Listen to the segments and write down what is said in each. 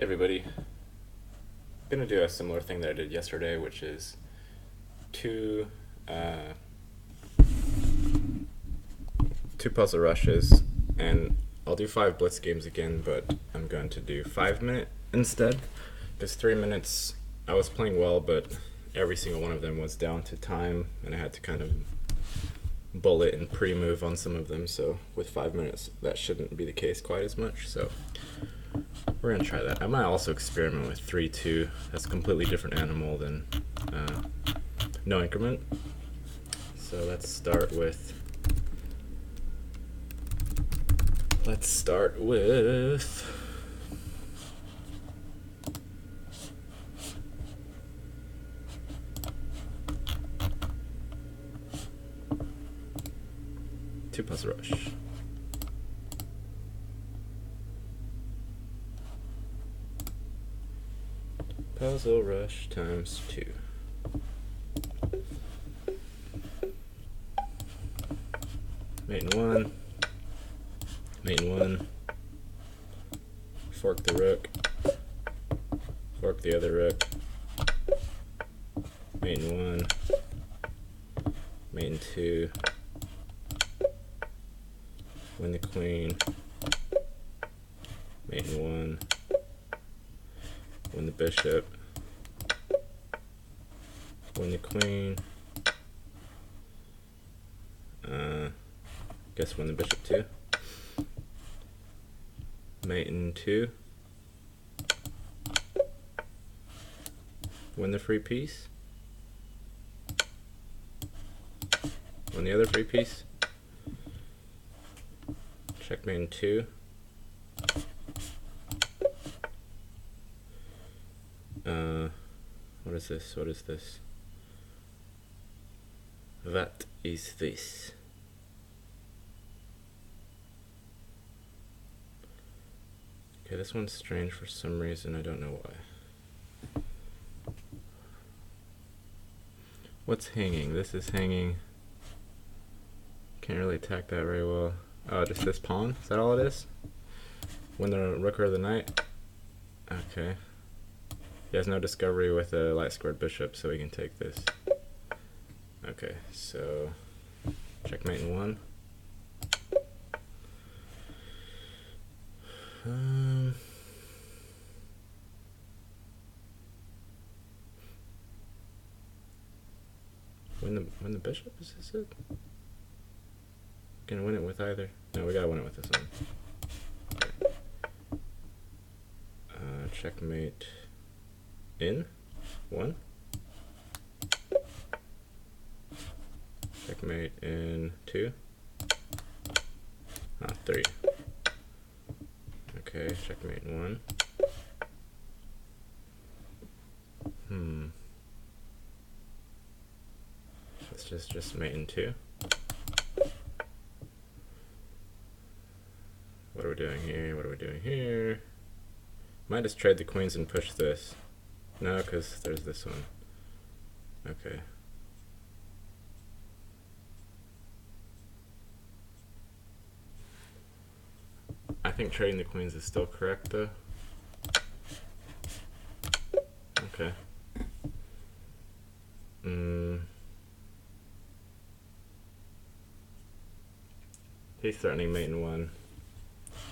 Hey everybody, gonna do a similar thing that I did yesterday, which is two uh, two puzzle rushes, and I'll do 5 blitz games again, but I'm going to do 5 minute instead, because 3 minutes I was playing well, but every single one of them was down to time, and I had to kind of bullet and pre-move on some of them. So with 5 minutes, that shouldn't be the case quite as much. So we're gonna try that. I might also experiment with 3-2. That's a completely different animal than no increment. So let's start with 2 puzzle rush. Puzzle rush times 2. Mate in 1. Mate in 1. Fork the rook. Fork the other rook. Mate in 1. Mate in 2. Win the queen. Mate in 1. Win the bishop. Win the queen. Guess win the bishop too. Mate in 2. Win the free piece. Win the other free piece. Checkmate in 2. What is this? What is this? What is this? Okay, this one's strange for some reason. I don't know why. What's hanging? This is hanging. Can't really attack that very well. Oh, just this pawn? Is that all it is? Win the rook or the knight? Okay. He has no discovery with a light squared bishop, so he can take this. Okay, so checkmate in 1. Win the bishop? Is this it? Gonna win it with either? No, we gotta win it with this one. Okay. Checkmate in 1. Checkmate in 2. 3. Okay, checkmate in 1. Let's just mate in 2. What are we doing here? What are we doing here? Might just trade the queens and push this. No, because there's this one. Okay. I think trading the queens is still correct, though. Okay. He's threatening mate in 1.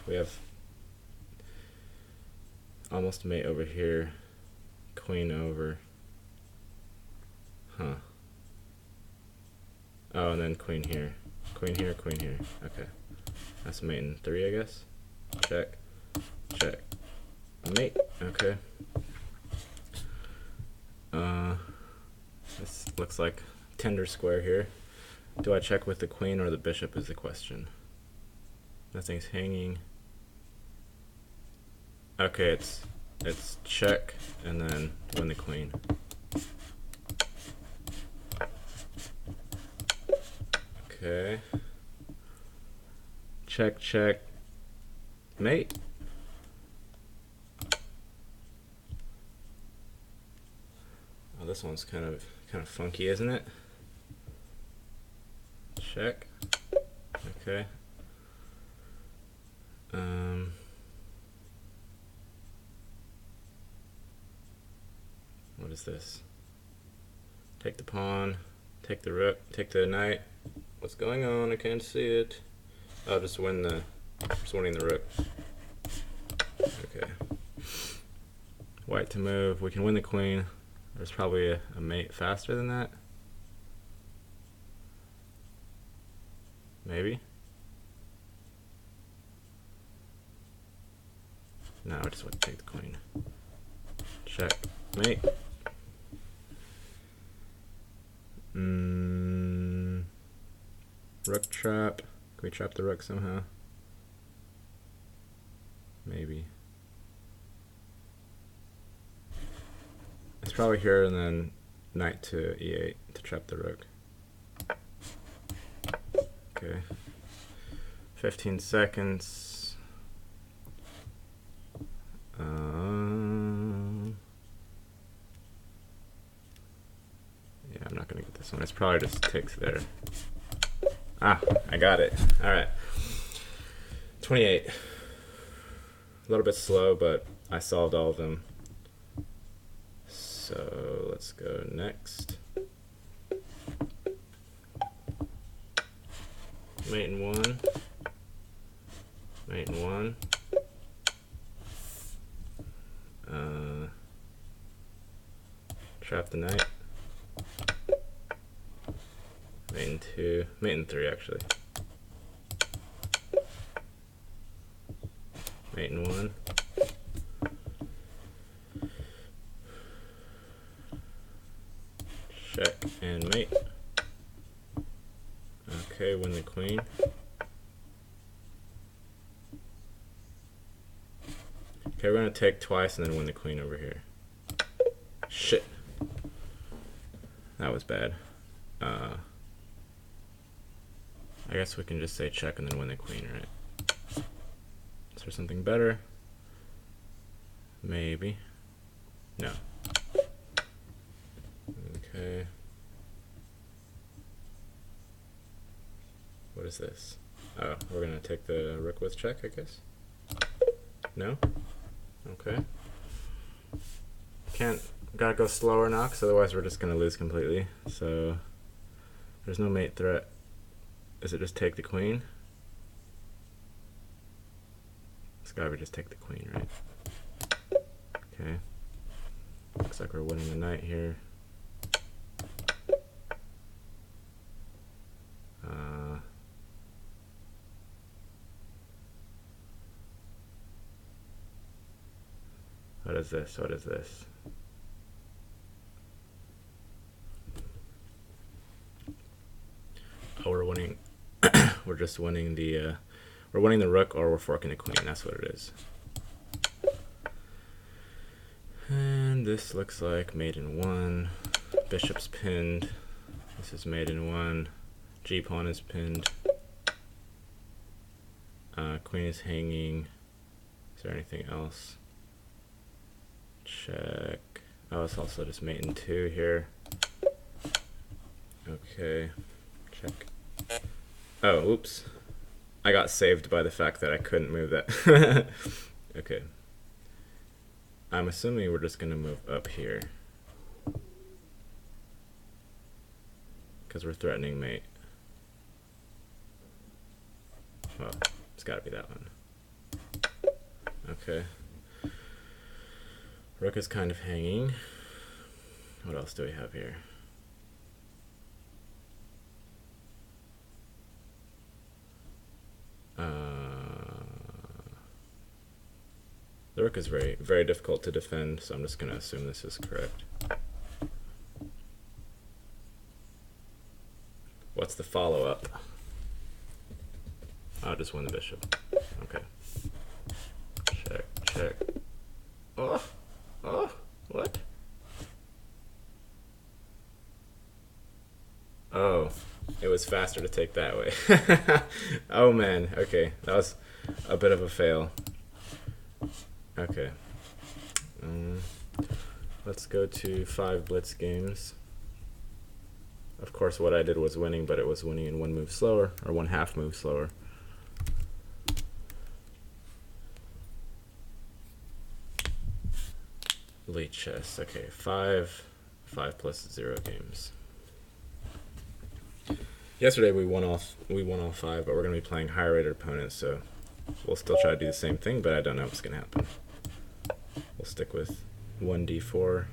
We have almost mate over here. Queen over. Huh. Oh, and then queen here. Queen here, queen here. Okay. That's mate in 3, I guess. Check. Check. Mate. Okay. This looks like tender square here. Do I check with the queen or the bishop is the question. Nothing's hanging. Okay, it's check and then win the queen. Okay. Check, check. Mate. Oh, this one's kind of funky, isn't it? Check. Okay. What is this? Take the pawn, take the rook, take the knight. What's going on? I can't see it. Oh, just winning the rook. Okay. White to move. We can win the queen. There's probably a mate faster than that. Maybe. No, I just want to take the queen. Check. Mate. Rook trap. Can we trap the rook somehow? Maybe. It's probably here and then knight to e8 to trap the rook. Okay. 15 seconds. Yeah, I'm not gonna get this one. It's probably just takes there. Ah, I got it. All right. 28. A little bit slow, but I solved all of them. So let's go next. Mate in one. Mate in one. Trap the knight. Mate in two. Mate in three, actually. Mate in one. Check and mate. Okay, win the queen. Okay, we're gonna take twice and then win the queen over here. Shit. That was bad. I guess we can just say check and then win the queen, right? Is there something better? Maybe. No. Okay. What is this? Oh, we're gonna take the rook with check, I guess? No? Okay. Gotta go slower now, because otherwise we're just gonna lose completely. So, there's no mate threat. Is it just take the queen? It's gotta be just take the queen, right? Okay. Looks like we're winning the knight here. What is this? What is this? Oh, we're winning. We're just winning the. We're winning the rook, or we're forking the queen. That's what it is. And this looks like mate in one. Bishop's pinned. This is mate in one. G pawn is pinned. Queen is hanging. Is there anything else? Check. Oh, it's also just mate in two here. Okay. Check. Oh, oops. I got saved by the fact that I couldn't move that. Okay. I'm assuming we're just gonna move up here. Because we're threatening mate. Well, it's gotta be that one. Okay. Rook is kind of hanging. What else do we have here? The rook is very, very difficult to defend, so I'm just going to assume this is correct. What's the follow-up? I'll just win the bishop. Okay. Check, check. Oh, what? Oh, it was faster to take that way. Oh man, okay, that was a bit of a fail. Okay. Let's go to 5 blitz games. Of course, what I did was winning, but it was winning in one move slower, or 1/2 move slower. Elite chess. Okay, 5+0 games. Yesterday we won all 5, but we're gonna be playing higher rated opponents, so we'll still try to do the same thing, but I don't know what's gonna happen. We'll stick with 1d4.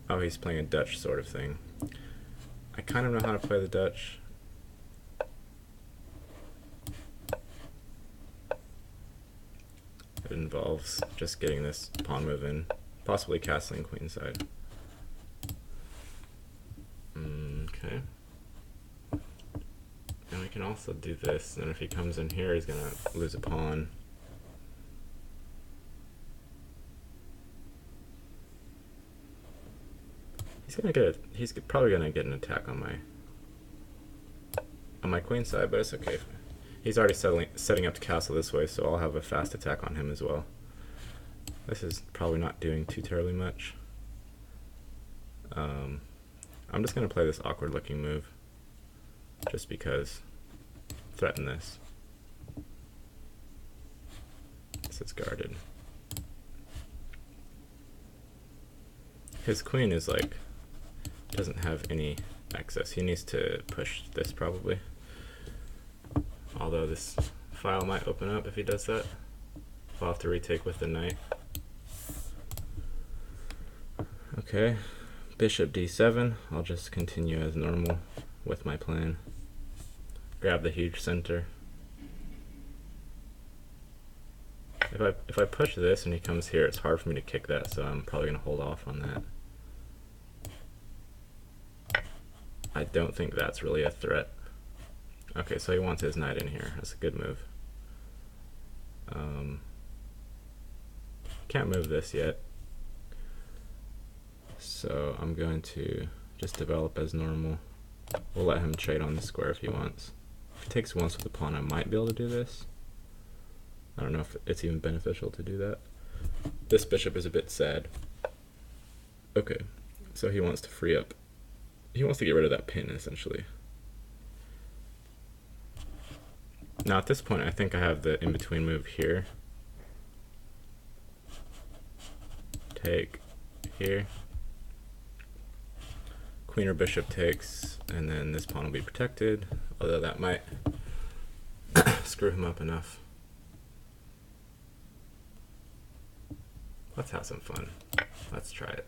Oh, he's playing a Dutch sort of thing. I kind of know how to play the Dutch. It involves just getting this pawn move in, possibly castling queenside. Okay. And we can also do this, and if he comes in here, he's gonna lose a pawn. He's probably gonna get an attack on my queen side, but it's okay. He's already setting up to castle this way, so I'll have a fast attack on him as well. This is probably not doing too terribly much. I'm just gonna play this awkward looking move, just because. Threaten this. This is guarded. His queen is like, doesn't have any access. He needs to push this probably. Although this file might open up if he does that. I'll have to retake with the knight. Okay, bishop d7. I'll just continue as normal with my plan. Grab the huge center. If I push this and he comes here, it's hard for me to kick that, so I'm probably gonna hold off on that. I don't think that's really a threat. Okay, so he wants his knight in here. That's a good move. Can't move this yet, so I'm going to just develop as normal. We'll let him trade on the square if he wants. If he takes once with the pawn, I might be able to do this. I don't know if it's even beneficial to do that. This bishop is a bit sad. Okay, so he wants to free up. He wants to get rid of that pin, essentially. Now at this point, I think I have the in-between move here. Take here. Queen or bishop takes, and then this pawn will be protected, although that might screw him up enough. Let's have some fun. Let's try it.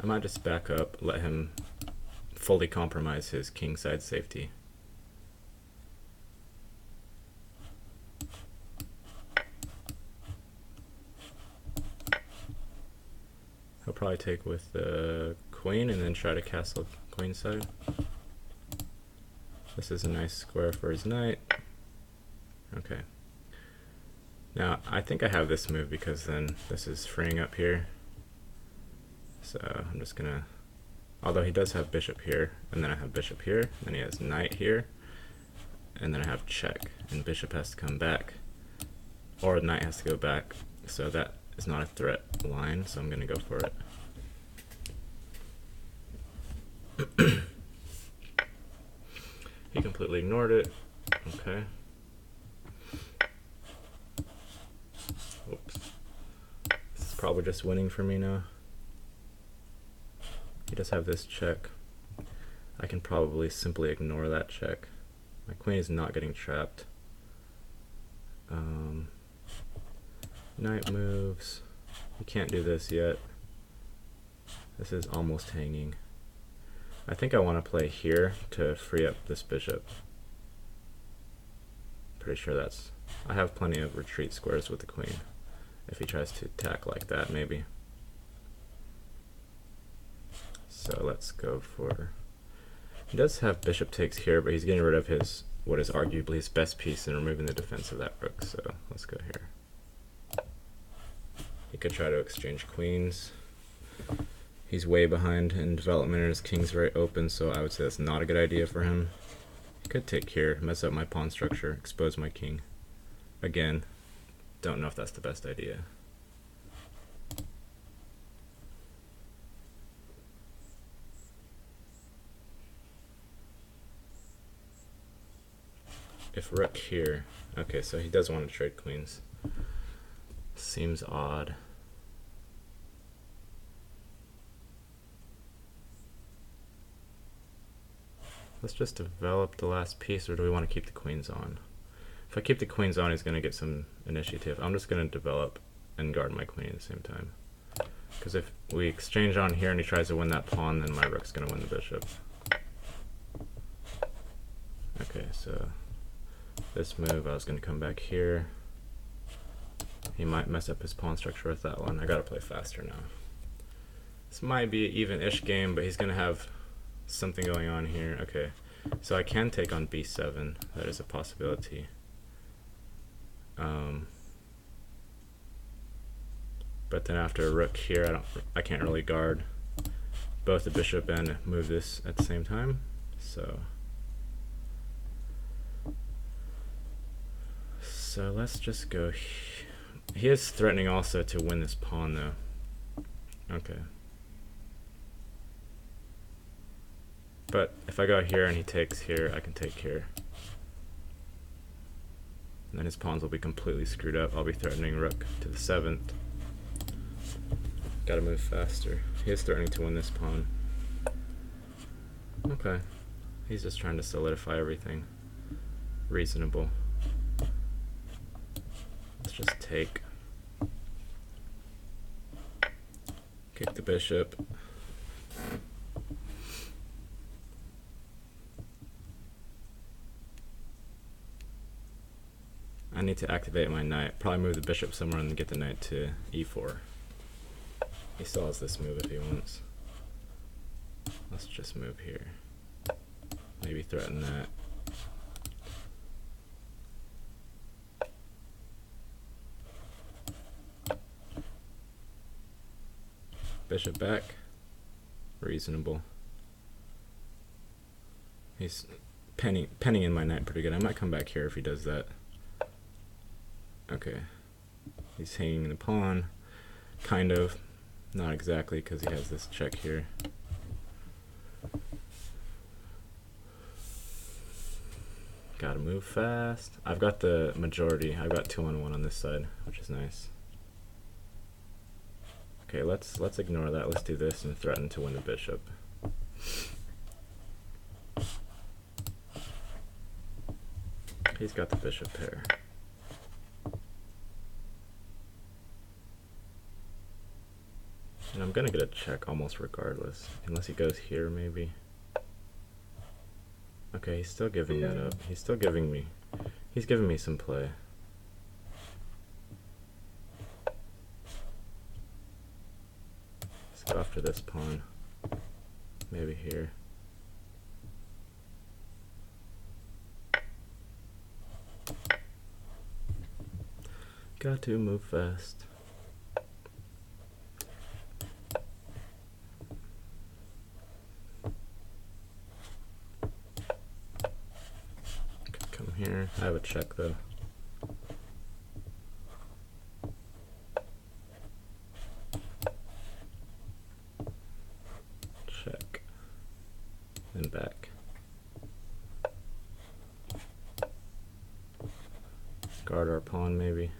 I might just back up, let him fully compromise his kingside safety. He'll probably take with the queen and then try to castle queenside. This is a nice square for his knight. Okay. Now, I think I have this move because then this is freeing up here. So I'm just gonna, although he does have bishop here, and then I have bishop here, then he has knight here, and then I have check, and bishop has to come back, or knight has to go back, so that is not a threat line, so I'm gonna go for it. He completely ignored it. Okay. Oops. This is probably just winning for me now. He does have this check. I can probably simply ignore that check. My queen is not getting trapped. Knight moves. We can't do this yet. This is almost hanging. I think I want to play here to free up this bishop. Pretty sure that's... I have plenty of retreat squares with the queen. If he tries to attack like that, maybe. So let's go for... He does have bishop takes here, but he's getting rid of his what is arguably his best piece and removing the defense of that rook, so let's go here. He could try to exchange queens. He's way behind in development and his king's very open, so I would say that's not a good idea for him. He could take here, mess up my pawn structure, expose my king. Again, don't know if that's the best idea. if rook here. Okay, so he does want to trade queens. Seems odd. Let's just develop the last piece, or do we want to keep the queens on? If I keep the queens on, he's going to get some initiative. I'm just going to develop and guard my queen at the same time. Because if we exchange on here and he tries to win that pawn, then my rook's going to win the bishop. Okay, so this move, I was going to come back here. He might mess up his pawn structure with that one. I got to play faster now. This might be an even-ish game, but he's going to have something going on here. Okay, so I can take on b7. That is a possibility. But then after a rook here, I can't really guard both the bishop and move this at the same time. So let's just go. He is threatening also to win this pawn though. Okay. But if I go here and he takes here, I can take here. And then his pawns will be completely screwed up. I'll be threatening rook to the 7th. Gotta move faster. He is threatening to win this pawn. Okay. He's just trying to solidify everything. Reasonable. Let's just take. Kick the bishop. I need to activate my knight. Probably move the bishop somewhere and get the knight to e4. He still has this move if he wants. Let's just move here. Maybe threaten that. Bishop back. Reasonable. He's penning in my knight pretty good. I might come back here if he does that. Okay. He's hanging the pawn. Kind of. Not exactly, because he has this check here. Gotta move fast. I've got the majority. I've got 2-on-1 on this side, which is nice. Okay, let's ignore that. Let's do this and threaten to win the bishop. He's got the bishop pair. And I'm gonna get a check almost regardless, unless he goes here maybe. Okay, he's still giving that up. He's still giving me, he's giving me some play. Let's go after this pawn. Maybe here. Got to move fast. Here, I have a check though. Check. And back. Guard our pawn maybe.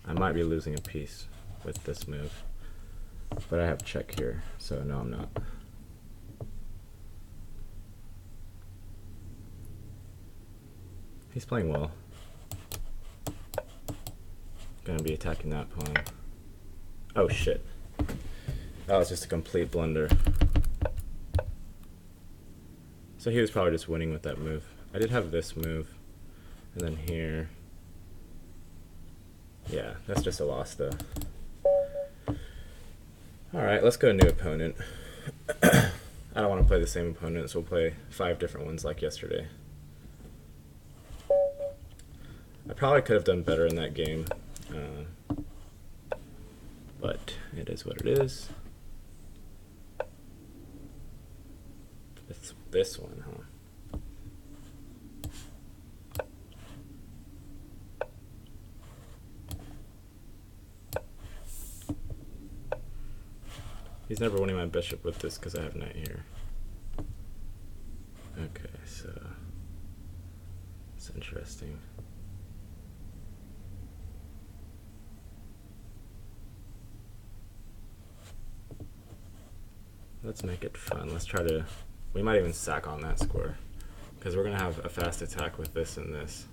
I might be losing a piece with this move. But I have check here, so no, I'm not. He's playing well. Gonna be attacking that pawn. Oh shit. That was just a complete blunder. So he was probably just winning with that move. I did have this move. And then here. Yeah, that's just a loss though. Alright, let's go to a new opponent. I don't want to play the same opponent, so we'll play 5 different ones like yesterday. I probably could have done better in that game, but it is what it is. It's this one, huh? He's never winning my bishop with this because I have knight here. Okay, so interesting. Let's make it fun. Let's try to... We might even sack on that square, because we're going to have a fast attack with this and this.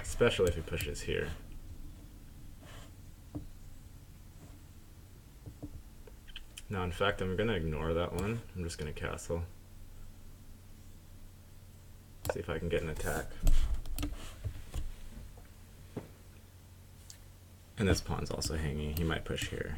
Especially if he pushes here. Now, in fact, I'm going to ignore that one. I'm just going to castle. See if I can get an attack. And this pawn's also hanging. He might push here.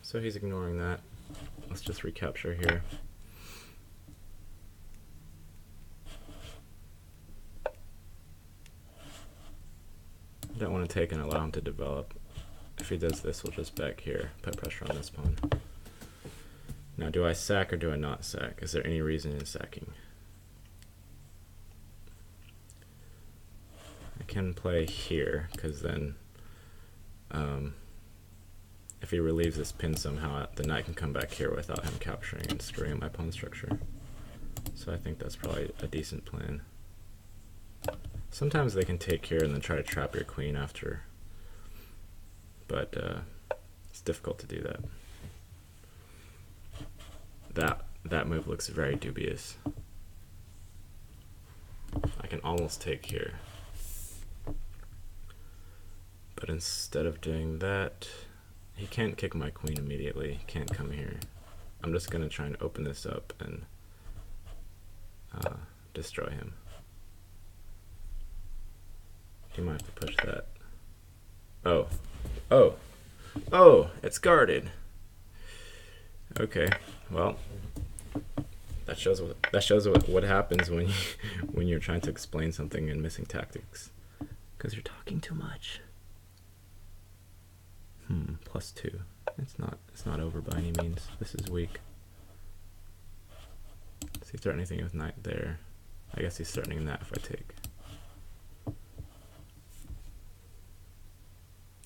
So he's ignoring that. Let's just recapture here. Don't want to take and allow him to develop. If he does this, we'll just back here, put pressure on this pawn. Now, do I sack or do I not sack? Is there any reason in sacking? I can play here, because then if he relieves this pin somehow, the knight can come back here without him capturing and screwing my pawn structure. So I think that's probably a decent plan. Sometimes they can take here and then try to trap your queen after, but it's difficult to do that. That move looks very dubious. I can almost take here, but instead of doing that, he can't kick my queen immediately. He can't come here. I'm just going to try and open this up and destroy him. He might have to push that. Oh. Oh. Oh, it's guarded. Okay. Well, that shows what happens when you're trying to explain something and missing tactics. Because you're talking too much. +2. It's not over by any means. This is weak. Does he start anything with knight there? I guess he's threatening that if I take.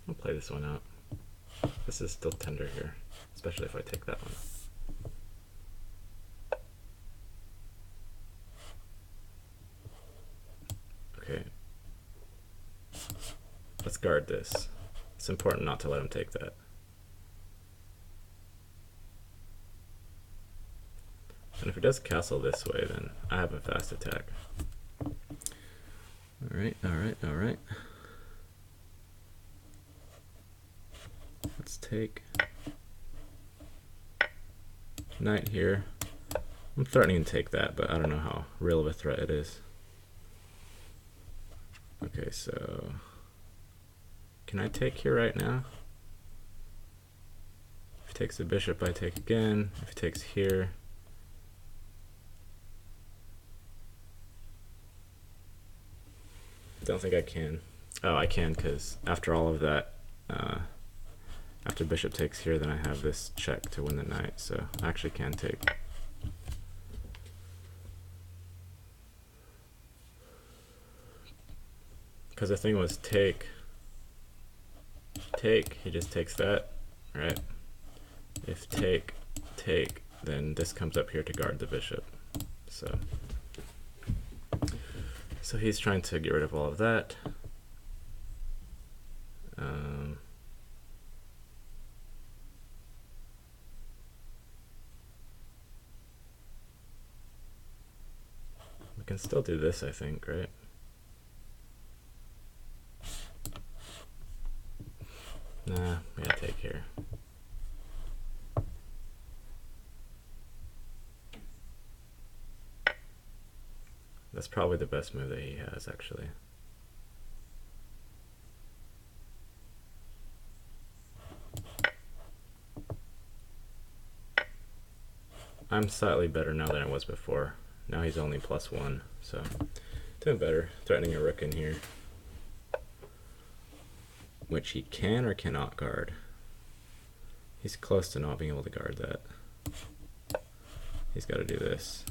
I'll play this one out. This is still tender here, especially if I take that one. Okay. Let's guard this. It's important not to let him take that. And if he does castle this way, then I have a fast attack. Alright, alright, alright. Let's take knight here. I'm threatening to take that, but I don't know how real of a threat it is. Okay, so can I take here right now? If he takes the bishop, I take again. If he takes here, don't think I can. Oh, I can, because after all of that, after bishop takes here, then I have this check to win the knight, so I actually can take. Because the thing was take, he just takes that, right? If take, then this comes up here to guard the bishop. So he's trying to get rid of all of that. We can still do this, I think, right? Nah, we gotta take here. That's probably the best move that he has, actually. I'm slightly better now than I was before. Now he's only +1, so doing better. Threatening a rook in here, which he can or cannot guard. He's close to not being able to guard that. He's got to do this,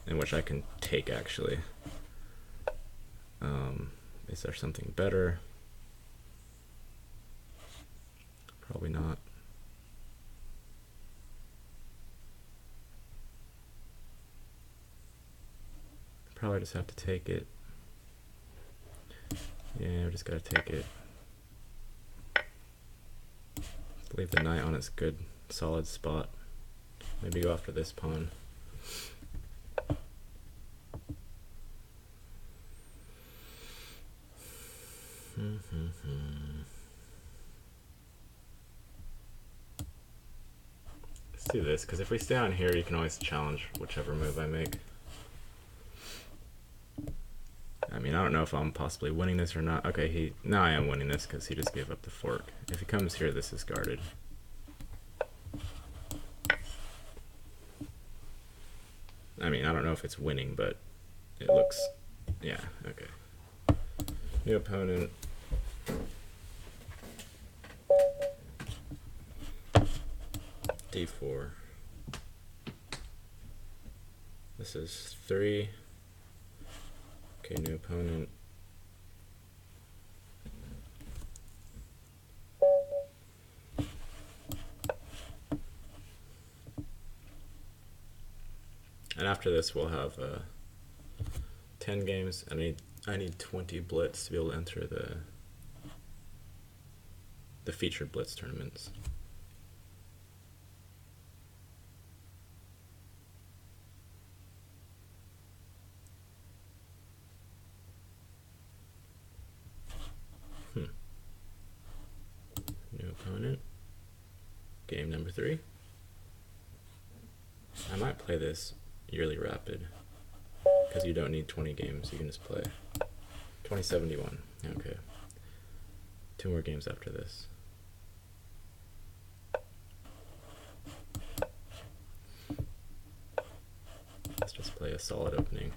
in which I can take actually. Is there something better? Probably not. Probably just have to take it. Yeah, we just gotta take it. Leave the knight on its good, solid spot. Maybe go after this pawn. Let's do this, because if we stay on here, you can always challenge whichever move I make. I mean, I don't know if I'm possibly winning this or not. Okay, now I am winning this because he just gave up the fork. If he comes here, this is guarded. I mean, I don't know if it's winning, but it looks, yeah, okay. New opponent. D4. This is 3. Okay, new opponent. And after this, we'll have 10 games, and I need 20 blitz to be able to enter the featured blitz tournaments. New opponent. Game number 3. I might play this yearly rapid because you don't need 20 games, you can just play 2071. Okay, 2 more games after this. Let's just play a solid opening,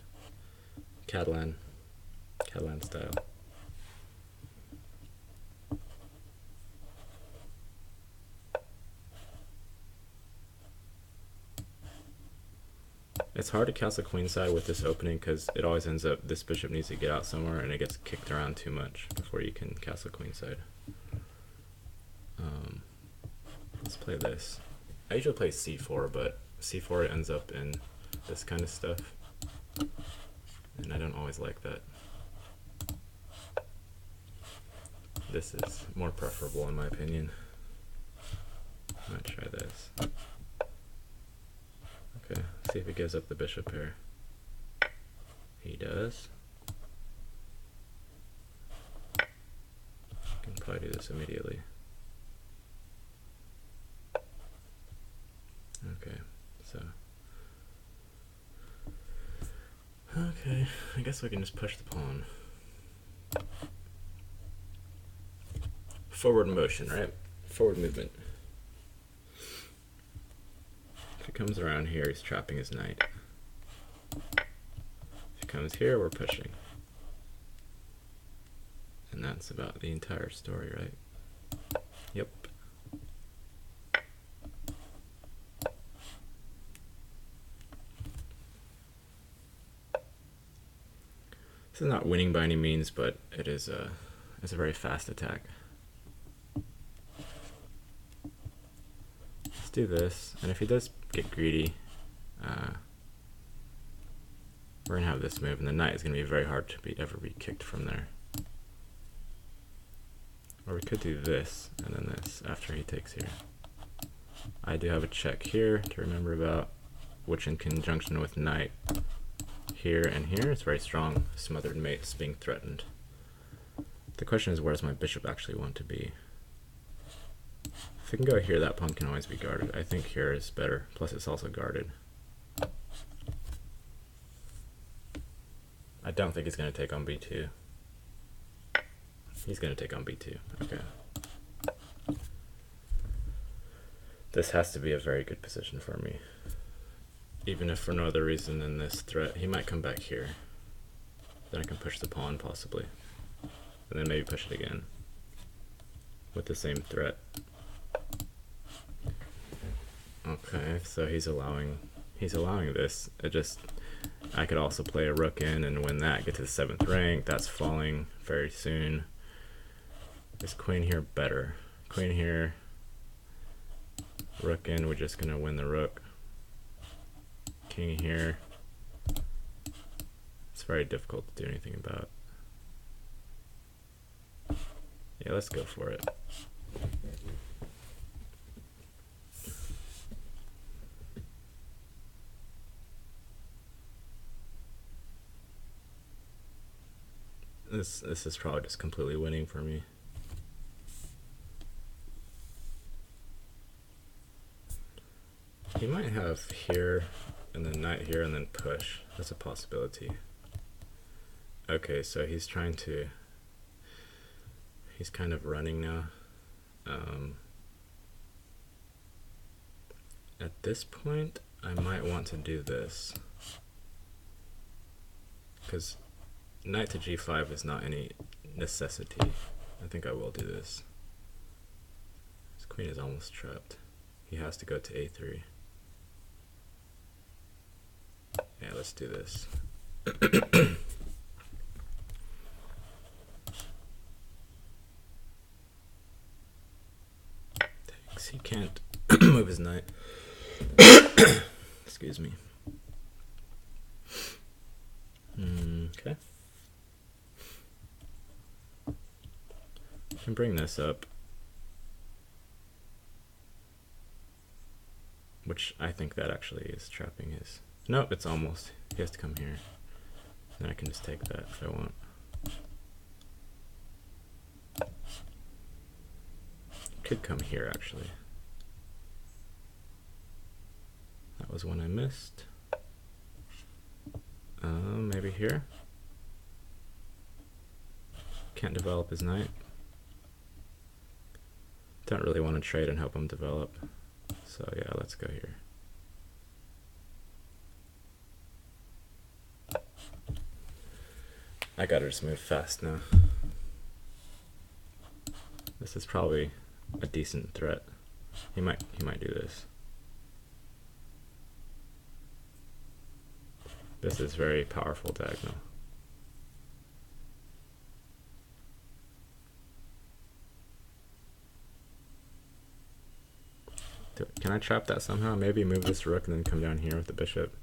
Catalan style. It's hard to castle queenside with this opening because it always ends up this bishop needs to get out somewhere and it gets kicked around too much before you can castle queenside. Let's play this. I usually play c4, but c4 ends up in this kind of stuff, and I don't always like that. This is more preferable in my opinion. I might try this. Okay, see if he gives up the bishop here. He does. Can probably do this immediately. Okay, so. Okay, I guess we can just push the pawn. Forward motion, right? Forward movement. If he comes around here, he's trapping his knight. If he comes here, we're pushing. And that's about the entire story, right? Yep. This is not winning by any means, but it's a very fast attack. Let's do this, and if he does get greedy, we're gonna have this move, and the knight is gonna be very hard to ever be kicked from there. Or we could do this, and then this after he takes here. I do have a check here to remember about, which in conjunction with knight here and here, it's very strong. Smothered mates being threatened. The question is, where does my bishop actually want to be? If we can go here, that pawn can always be guarded. I think here is better, plus it's also guarded. I don't think he's going to take on b2. He's going to take on b2. Okay. This has to be a very good position for me. Even if for no other reason than this threat, he might come back here. Then I can push the pawn possibly. And then maybe push it again with the same threat. Okay, so he's allowing this. I could also play a rook in and win that, get to the 7th rank. That's falling very soon. Is queen here better? Queen here, rook in, we're just gonna win the rook. King here. It's very difficult to do anything about. Yeah, let's go for it. This is probably just completely winning for me. He might have here and then knight here and then push. That's a possibility. Okay, so he's kind of running now. At this point, I might want to do this, because knight to g5 is not any necessity. I think I will do this. His queen is almost trapped. He has to go to a3. Yeah, let's do this. Thanks. He can't move his knight. Excuse me. Okay. I can bring this up, which I think that actually is trapping his. Nope, it's almost. He has to come here. Then I can just take that if I want. Could come here actually. That was one I missed. Maybe here. Can't develop his knight. Don't really want to trade and help him develop. So yeah, let's go here. I gotta just move fast now. This is probably a decent threat. He might do this. This is very powerful diagonal. Can I trap that somehow? Maybe move this rook and then come down here with the bishop.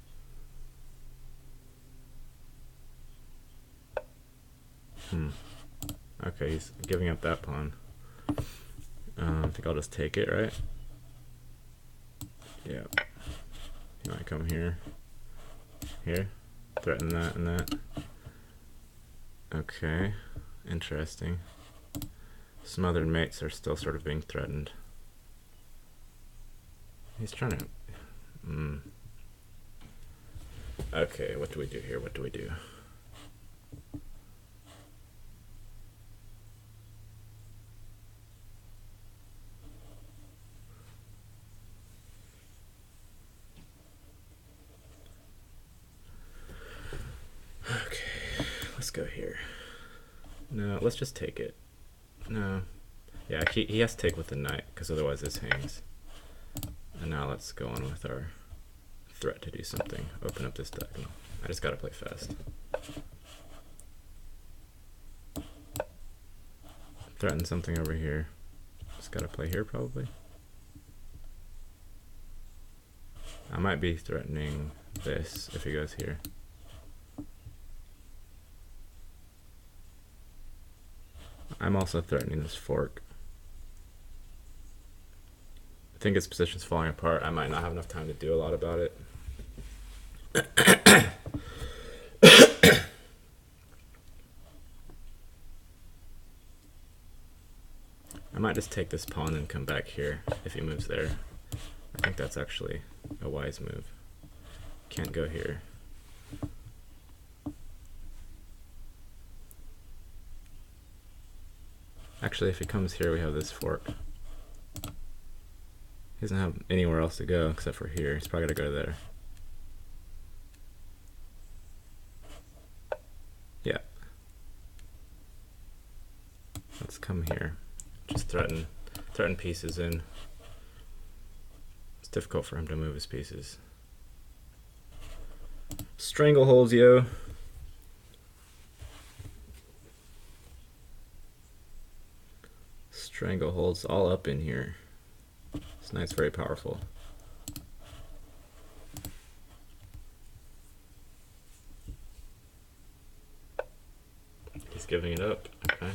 Okay, he's giving up that pawn. I think I'll just take it, right? Yeah. He might come here. Here. Threaten that and that. Okay. Interesting. Smothered mates are still sort of being threatened. He's trying to... Okay, what do we do here? What do we do? Okay, let's go here. No, let's just take it. No. Yeah, he has to take with the knight, because otherwise this hangs. And now let's go on with our threat to do something. Open up this diagonal. I just gotta play fast. Threaten something over here. Just gotta play here probably. I might be threatening this if he goes here. I'm also threatening this fork. I think his position's falling apart. I might not have enough time to do a lot about it. I might just take this pawn and come back here if he moves there. I think that's actually a wise move. Can't go here. Actually, if he comes here, we have this fork. He doesn't have anywhere else to go except for here. He's probably gonna go there. Let's come here. Just threaten pieces in. It's difficult for him to move his pieces. Strangleholds, yo. Strangleholds all up in here. This knight's very powerful. He's giving it up. Okay.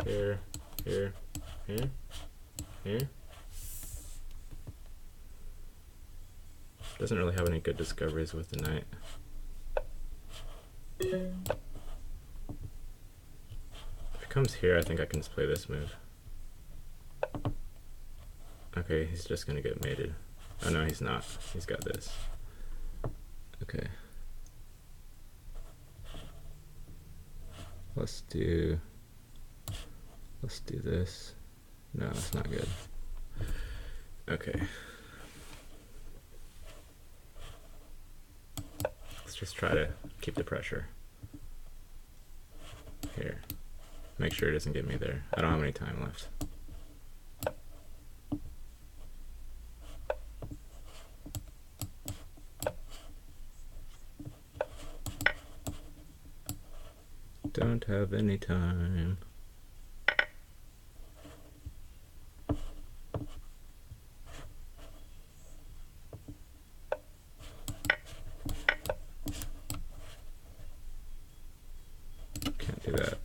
Here, here, here, here. Doesn't really have any good discoveries with the knight. If it comes here, I think I can just play this move. Okay, he's just gonna get mated. Oh no, he's not. He's got this. Okay. Let's do this. No, it's not good. Okay. Let's just try to keep the pressure. Here. Make sure it doesn't get me there. I don't have any time left. Don't have any time. Can't do that.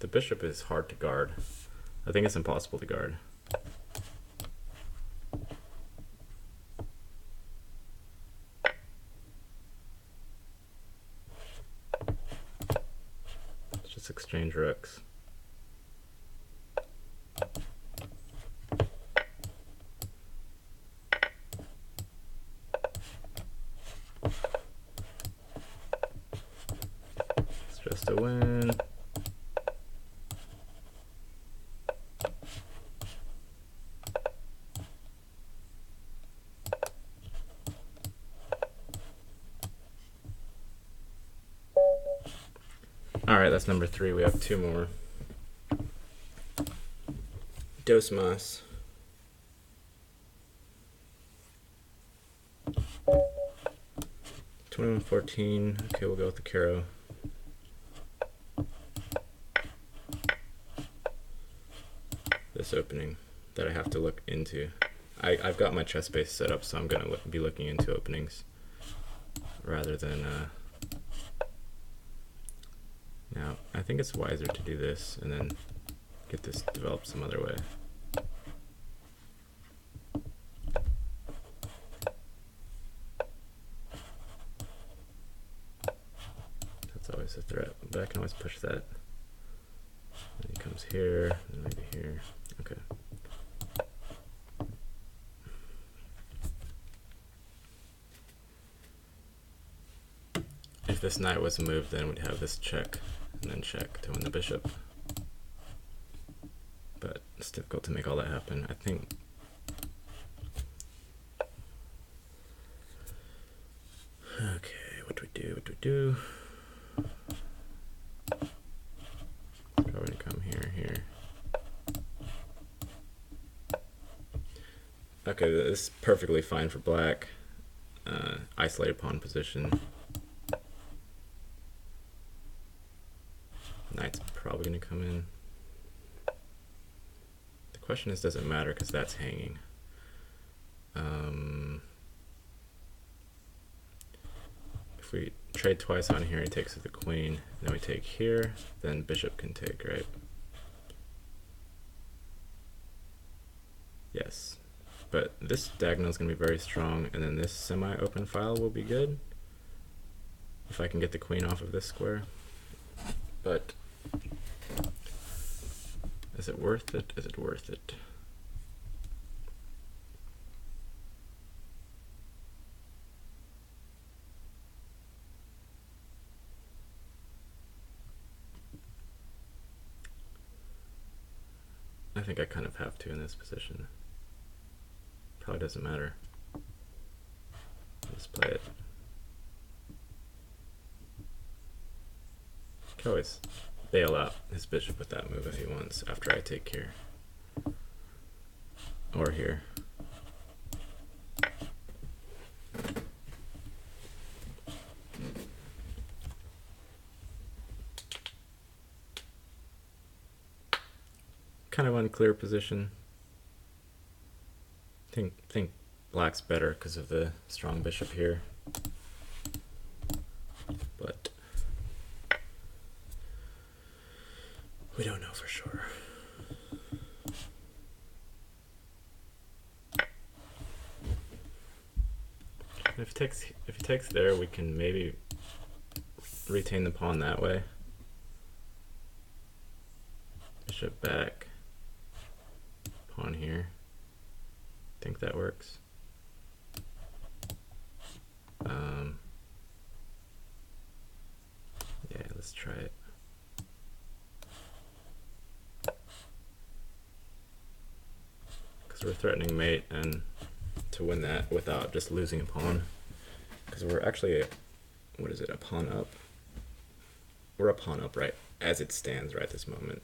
The bishop is hard to guard. I think it's impossible to guard. Exchange rooks. It's just a win. All right, that's number 3. We have 2 more. Dos más. $21.14. Okay, we'll go with the Caro. This opening that I have to look into. I've got my chess base set up, so I'm gonna be looking into openings rather than. Now, I think it's wiser to do this and then get this developed some other way. That's always a threat, but I can always push that. And he comes here, and maybe here. Okay. If this knight was moved, then we'd have this check. And then check to win the bishop. But it's difficult to make all that happen. I think okay, what do we do? What do we do? Probably gonna come here. Okay, this is perfectly fine for black. Isolated pawn position. Knight's probably going to come in. The question is, does it matter because that's hanging? If we trade twice on here, he takes with the queen. Then we take here, then bishop can take, right? Yes. But this diagonal is going to be very strong, and then this semi-open file will be good if I can get the queen off of this square. But is it worth it? Is it worth it? I think I kind of have to in this position. Probably doesn't matter. Let's play it. can always bail out his bishop with that move if he wants after I take here. Or here. Kind of unclear position. Think black's better because of the strong bishop here. But we don't know for sure. If he takes there, we can maybe retain the pawn that way. Bishop back. Pawn here. Think that works. Yeah, let's try it. Because we're threatening mate, and to win that without just losing a pawn. Because we're actually, what is it, a pawn up? We're a pawn up right as it stands right this moment.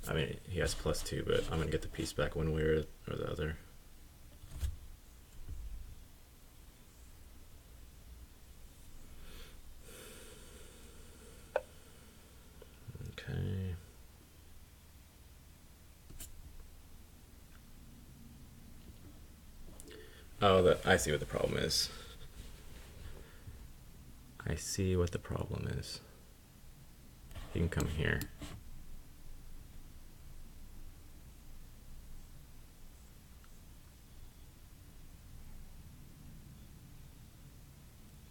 I mean, he has +2, but I'm going to get the piece back one way or the other. Okay. Oh, I see what the problem is. I see what the problem is. He can come here.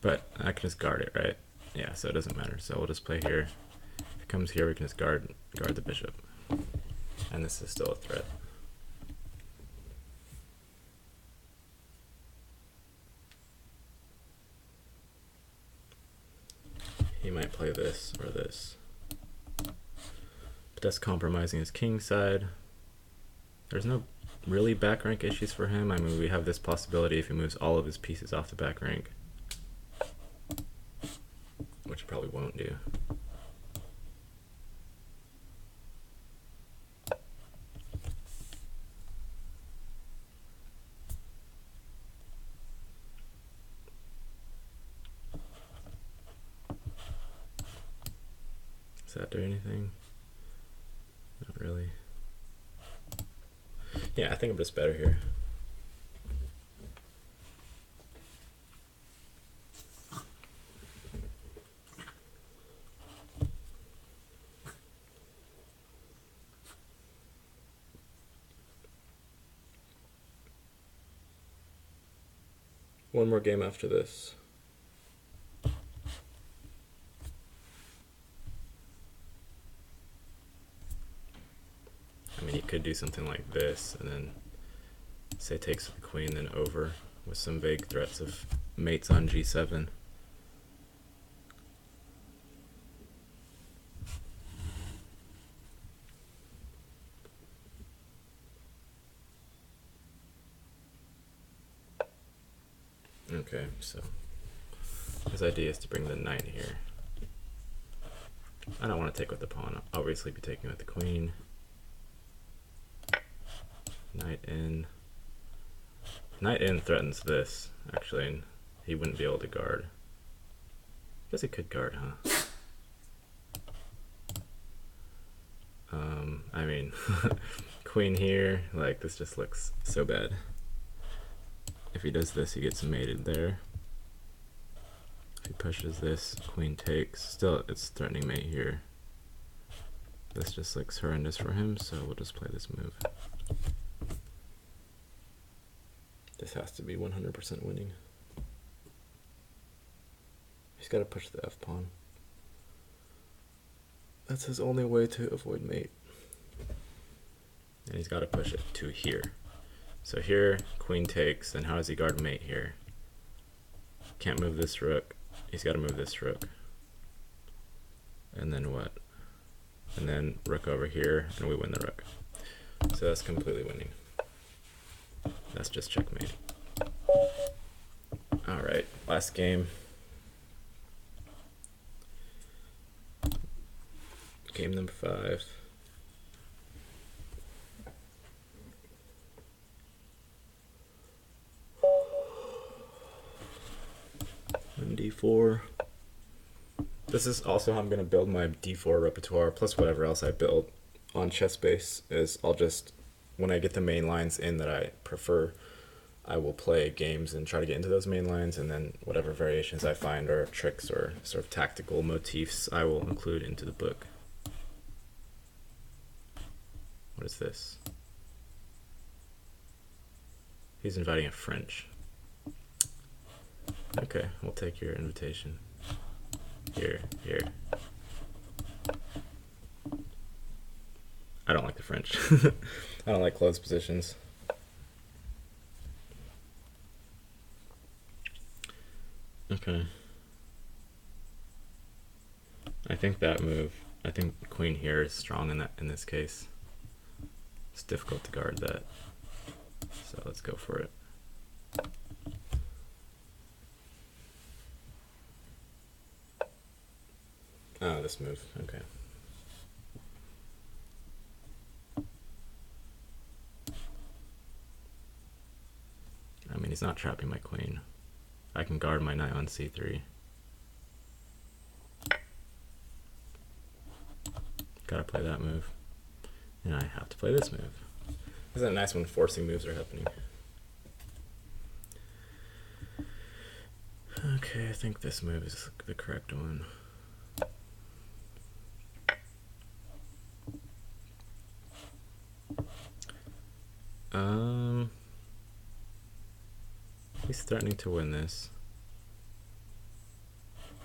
But I can just guard it, right? Yeah, so it doesn't matter. So we'll just play here. If it comes here, we can just guard the bishop. And this is still a threat. He might play this or this. But that's compromising his king side. There's no really back rank issues for him. I mean, we have this possibility if he moves all of his pieces off the back rank. Which probably won't do. Does that do anything? Not really. Yeah, I think I'm just better here. One more game after this. I mean, he could do something like this, and then say takes the queen, then over with some vague threats of mates on g7. Okay, so his idea is to bring the knight here. I don't want to take with the pawn. I'll obviously be taking with the queen. Knight in. Knight in threatens this, actually, and he wouldn't be able to guard. I guess he could guard, huh? I mean, queen here, like, this just looks so bad. If he does this, he gets mated there. If he pushes this, queen takes. Still, it's threatening mate here. This just looks horrendous for him, so we'll just play this move. This has to be 100% winning. He's got to push the f-pawn. That's his only way to avoid mate. And he's got to push it to here. So here, queen takes, then how does he guard mate here? Can't move this rook. He's got to move this rook. And then what? And then rook over here, and we win the rook. So that's completely winning. That's just checkmate. Alright, last game. Game number 5. D4. This is also how I'm going to build my D4 repertoire, plus whatever else I build on chess base. Is I'll just, when I get the main lines in that I prefer, I will play games and try to get into those main lines, and then whatever variations I find or tricks or sort of tactical motifs I will include into the book. What is this? He's inviting a French. Okay, we'll take your invitation. Here. I don't like the French. I don't like closed positions. Okay. I think that move, I think queen here is strong in this case. It's difficult to guard that. So let's go for it. Oh, this move. Okay. I mean, he's not trapping my queen. I can guard my knight on c3. Gotta play that move. And I have to play this move. Isn't it nice when forcing moves are happening? Okay, I think this move is the correct one. He's threatening to win this.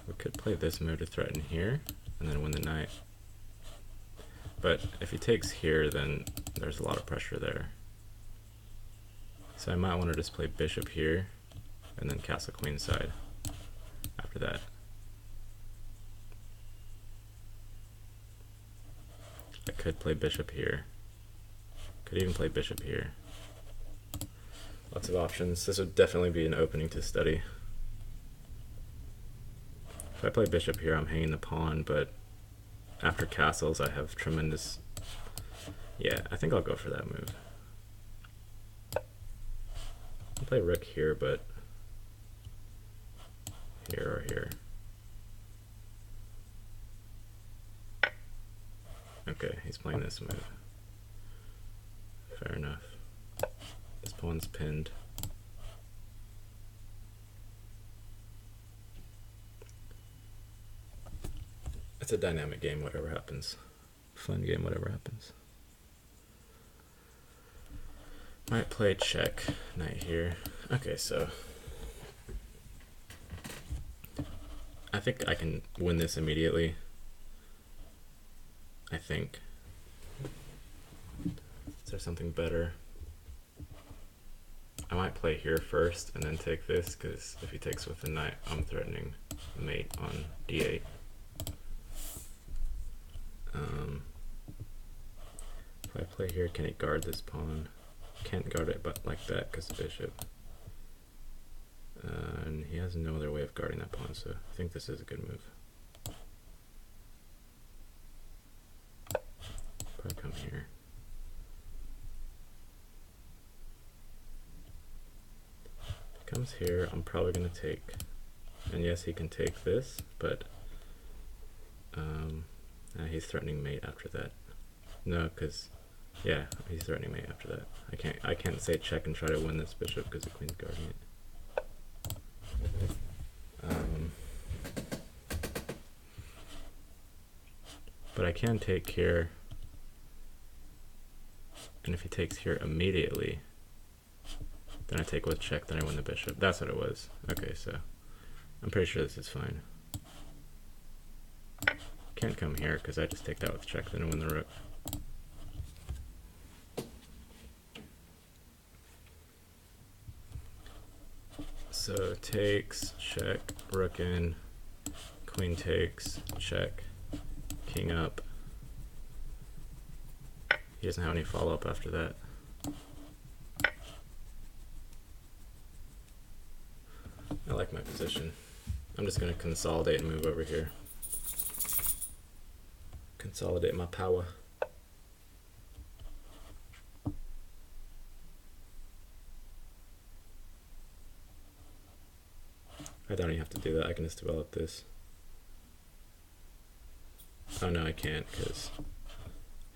We could play this move to threaten here, and then win the knight. But if he takes here, then there's a lot of pressure there. So I might want to just play bishop here, and then castle queen side after that. I could play bishop here. Could even play bishop here. Lots of options. This would definitely be an opening to study. If I play bishop here, I'm hanging the pawn, but after castles, I have tremendous... Yeah, I think I'll go for that move. I'll play rook here, but here or here. Okay, he's playing this move. Fair enough. This pawn's pinned. It's a dynamic game, whatever happens. Fun game, whatever happens. Might play check, knight here. Okay, so I think I can win this immediately. I think. Is there something better? I might play here first and then take this, because if he takes with the knight, I'm threatening mate on d8. If I play here, can he guard this pawn? Can't guard it but like that because the bishop. And he has no other way of guarding that pawn, so I think this is a good move. Probably come here. If he comes here, I'm probably going to take. And yes, he can take this, but he's threatening mate after that. No, because yeah, he's threatening mate after that. I can't say check and try to win this bishop because the queen's guarding it. But I can take here, and if he takes here immediately, then I take with check, then I win the bishop. That's what it was. Okay, so I'm pretty sure this is fine. Can't come here because I just take that with check, then I win the rook. So takes, check, rook in, queen takes, check, king up. He doesn't have any follow-up after that. I like my position. I'm just going to consolidate and move over here. Consolidate my power. I don't even have to do that, I can just develop this. Oh no, I can't because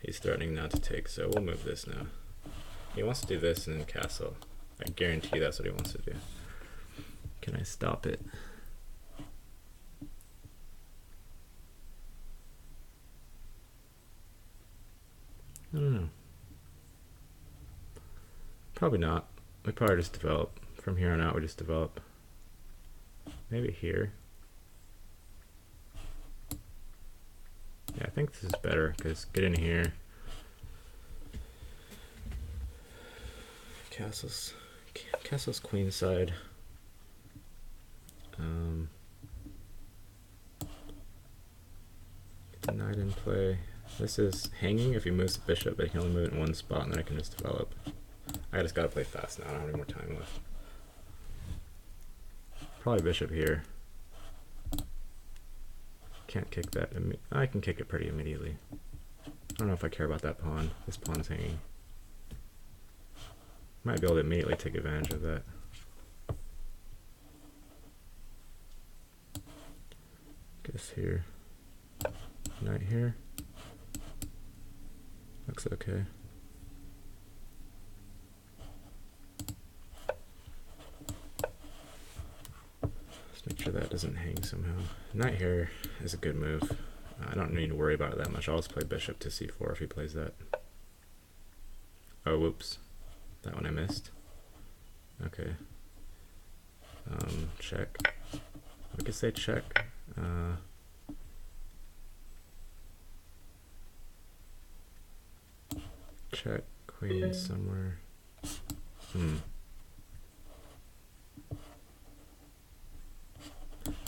he's threatening not to take, so we'll move this now. He wants to do this and then castle. I guarantee that's what he wants to do. Can I stop it? I don't know. Probably not. We probably just develop. From here on out, we just develop. Maybe here. Yeah, I think this is better because get in here. Castle's queenside. Get the knight in play. This is hanging if he moves the bishop, but he can only move it in one spot, and then I can just develop. I just gotta play fast now. I don't have any more time left. Probably bishop here. Can't kick that. I can kick it pretty immediately. I don't know if I care about that pawn. This pawn's hanging. Might be able to immediately take advantage of that. Guess here. Knight here. Looks okay. Let's make sure that doesn't hang somehow. Knight here is a good move. I don't need to worry about it that much. I'll just play bishop to c4 if he plays that. Oh, whoops. That one I missed. Okay. Check. We could say check. Check queen somewhere.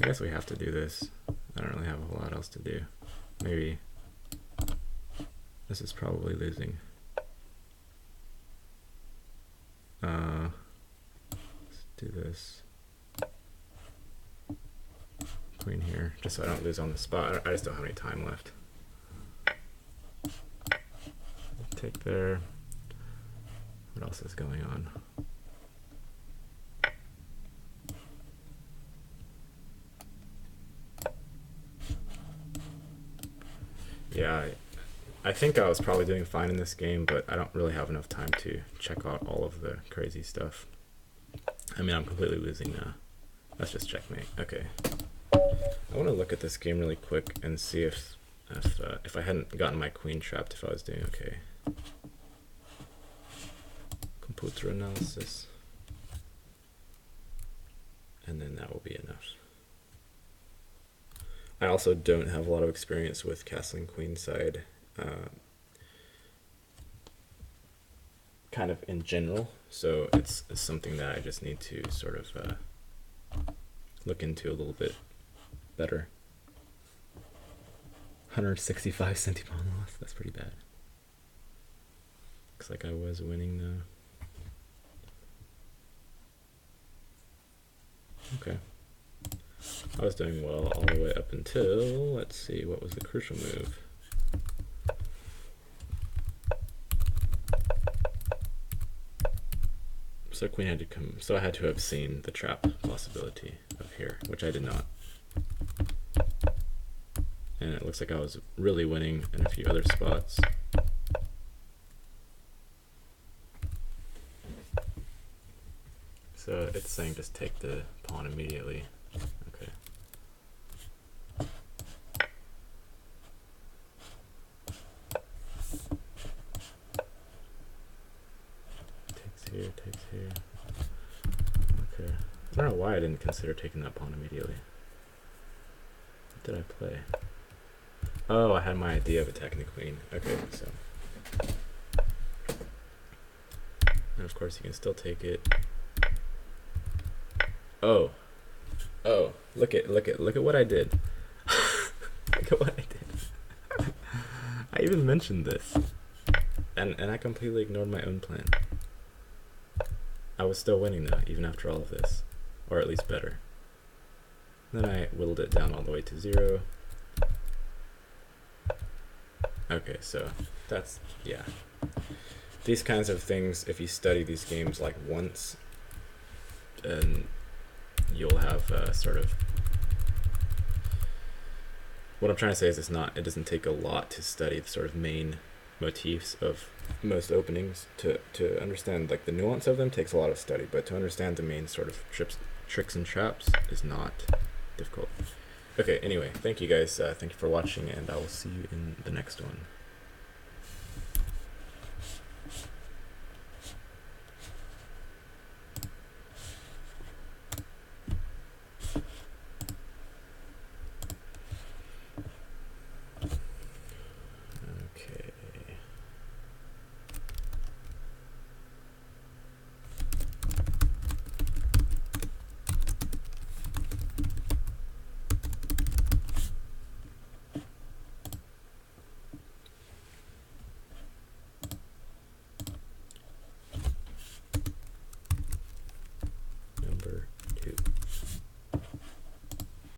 I guess we have to do this. I don't really have a whole lot else to do. Maybe this is probably losing. Let's do this. Queen here, just so I don't lose on the spot. I just don't have any time left. Take there. What else is going on? Yeah, I think I was probably doing fine in this game, but I don't really have enough time to check out all of the crazy stuff. I mean, I'm completely losing now. Let's just checkmate. Okay. I want to look at this game really quick and see if I hadn't gotten my queen trapped, if I was doing okay. Computer analysis. And then that will be enough. I also don't have a lot of experience with castling queenside, kind of in general, so it's something that I just need to sort of look into a little bit better. 165 centipon loss, that's pretty bad. Looks like I was winning though. Okay. I was doing well all the way up until, let's see, what was the crucial move? So queen had to come, so I had to have seen the trap possibility of here, which I did not. And it looks like I was really winning in a few other spots. So it's saying just take the pawn immediately. Okay. Takes here. Okay. I don't know why I didn't consider taking that pawn immediately. What did I play? Oh, I had my idea of attacking the queen. Okay, so. And of course you can still take it. Oh. Oh, look at what I did. Look at what I did. I even mentioned this. And I completely ignored my own plan. I was still winning though, even after all of this. Or at least better. Then I whittled it down all the way to 0. Okay, so that's, yeah. These kinds of things, if you study these games like once, and you'll have sort of, what I'm trying to say is it doesn't take a lot to study the sort of main motifs of most openings. To understand like the nuance of them takes a lot of study, but to understand the main sort of tricks and traps is not difficult. Okay, anyway, thank you guys. Thank you for watching, and I will see you in the next one.